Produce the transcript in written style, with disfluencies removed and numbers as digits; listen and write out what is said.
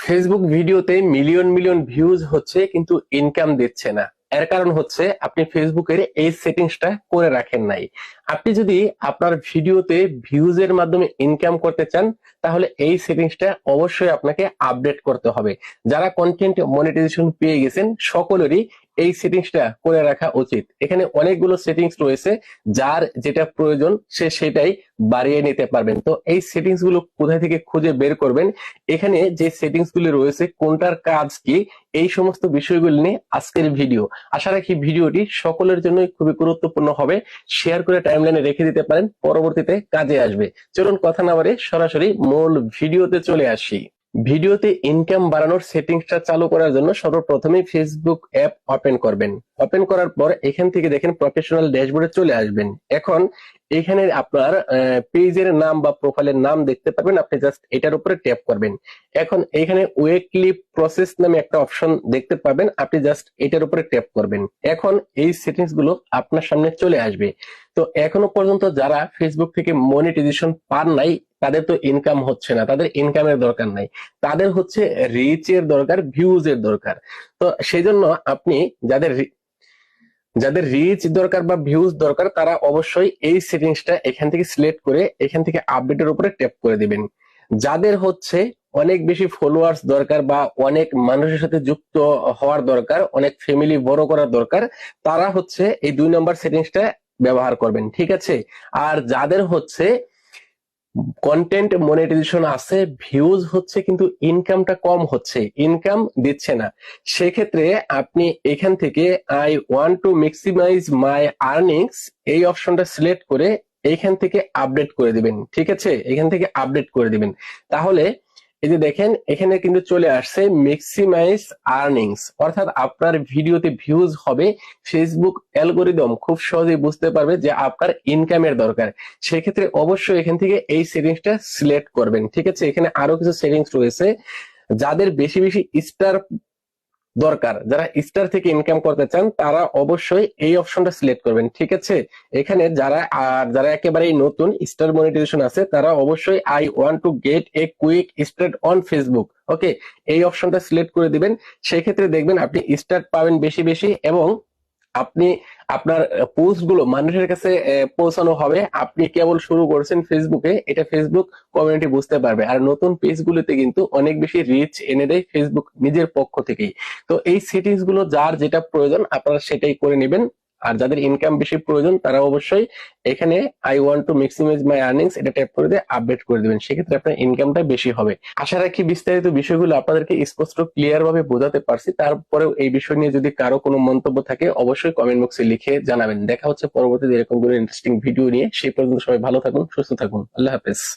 Facebook ভিডিওতে million million views হচ্ছে কিন্তু ইনকাম দিচ্ছে না। এর কারণ হচ্ছে আপনি ফেসবুকের এই সেটিংসটা করে রাখেন নাই। আপনি যদি আপনার ভিডিওতে ভিউজ এর মাধ্যমে ইনকাম করতে চান, তাহলে এই সেটিংসটা অবশ্যই আপনাকে আপডেট করতে হবে। যারা কন্টেন্ট মনিটাইজেশন পেয়ে গেছেন সকলেরই এই সেটিংসটা করে রাখা উচিত। এখানে অনেকগুলো সেটিংস রয়েছে, যার যেটা প্রয়োজন সে সেটাই বাড়িয়ে নিতে পারবেন। তো এই সেটিংস গুলো কোথায় থেকে খুঁজে বের করবেন, এখানে যে সেটিংস গুলি রয়েছে কোনটার কাজ কি, এই সমস্ত বিষয়গুলি নিয়ে আজকের ভিডিও। আশা রাখি ভিডিওটি সকলের জন্যই খুবই গুরুত্বপূর্ণ হবে। শেয়ার করে টাইমলাইনে রেখে দিতে পারেন, পরবর্তীতে কাজে আসবে। চলুন কথা না বাড়িয়ে সরাসরি মূল ভিডিওতে চলে আসি। ভিডিওতে ইনকাম বাড়ানোর সেটিংসটা চালু করার জন্য সর্বপ্রথমে ফেসবুক অ্যাপ ওপেন করবেন। ওপেন করার পর এখান থেকে দেখেন প্রফেশনাল ড্যাশবোর্ডে চলে আসবেন। এখন এখানে আপনার পেজের নাম বা প্রোফাইলের নাম দেখতে পাবেন, আপনি জাস্ট এটার উপরে ট্যাপ করবেন। এখন এখানে উইকলি প্রসেস নামে একটা অপশন দেখতে পাবেন, আপনি জাস্ট এটার উপরে ট্যাপ করবেন। এখন এই সেটিংস গুলো আপনার সামনে চলে আসবে। তো এখনো পর্যন্ত যারা ফেসবুক থেকে মনিটাইজেশন পান নাই, তাদের তো ইনকাম হচ্ছে না, তাদের ইনকামের দরকার নাই, তাদের হচ্ছে রিচ এর দরকার, ভিউজ এর দরকার। তো সেই জন্য আপনি যাদের যাদের রিচ দরকার বা ভিউজ দরকার, তারা অবশ্যই এই সেটিংসটা এখান থেকে সিলেক্ট করে এখান থেকে আপডেটের উপরে ট্যাপ করে দিবেন। যাদের হচ্ছে অনেক বেশি ফলোয়ার্স দরকার বা অনেক মানুষের সাথে যুক্ত হওয়ার দরকার, অনেক ফ্যামিলি বড় করার দরকার, তারা হচ্ছে এই 2 নম্বর সেটিংসটা ব্যবহার করবেন, ঠিক আছে? আর যাদের হচ্ছে কন্টেন্ট মনিটাইজেশন আছে, ভিউজ হচ্ছে কিন্তু ইনকামটা কম হচ্ছে, ইনকাম দিচ্ছে না, সেক্ষেত্রে আপনি এখান থেকে I want to maximise my earnings এই অপশনটা সিলেক্ট করে এইখান থেকে আপডেট করে দিবেন, ঠিক আছে? এখান থেকে আপডেট করে দিবেন। তাহলে এই যে দেখেন এখানে কিন্তু চলে আসছে ম্যাক্সিমাইজ আর্নিংস, অর্থাৎ আপনার ভিডিওতে ভিউজ হবে, ফেসবুক অ্যালগোরিদম খুব সহজেই বুঝতে পারবে যে আপনার ইনকামের দরকার। সেক্ষেত্রে অবশ্যই এখান থেকে এই সেটিংসটা সিলেক্ট করবেন, ঠিক আছে? এখানে আরো কিছু সেটিংস রয়েছে। যাদের বেশি বেশি স্টার দরকার, যারা স্টার থেকে ইনকাম করতে চান, তারা অবশ্যই এই অপশনটা সিলেক্ট করবেন, ঠিক আছে? এখানে যারা একেবারেই নতুন স্টার মনিটাইজেশন আছে, তারা অবশ্যই I want to get a quick start on Facebook, okay, এই অপশনটা সিলেক্ট করে দিবেন। সেক্ষেত্রে দেখবেন আপনি স্টার্ট পাবেন বেশি বেশি, এবং আপনি আপনার পোস্ট গুলো মানুষের কাছে পৌঁছানো হবে। আপনি কেবল শুরু করছেন ফেসবুকে, এটা ফেসবুক কমিউনিটি বুঝতে পারবে। আর নতুন পেজ গুলোতে কিন্তু অনেক বেশি রিচ এনে দেয় ফেসবুক নিজের পক্ষ থেকেই। তো এই সেটিংস গুলো যার যেটা প্রয়োজন আপনারা সেটাই করে নেবেন। আর যাদের ইনকাম বেশি প্রয়োজন, তারা অবশ্যই এখানে I want to maximise my earnings এটা ট্যাপ করে দিয়ে আপডেট করে দিবেন, সেক্ষেত্রে আপনার ইনকামটা বেশি হবে। আশা রাখি বিস্তারিত বিষয়গুলো আপনাদেরকে স্পষ্ট ক্লিয়ার ভাবে বোঝাতে পারছি। তারপরেও এই বিষয় নিয়ে যদি কারো কোনো মন্তব্য থাকে, অবশ্যই কমেন্ট বক্সে লিখে জানাবেন। দেখা হচ্ছে পরবর্তীতে এরকম কোনো ইন্টারেস্টিং ভিডিও নিয়ে। সেই পর্যন্ত সবাই ভালো থাকুন, সুস্থ থাকুন, আল্লাহ হাফেজ।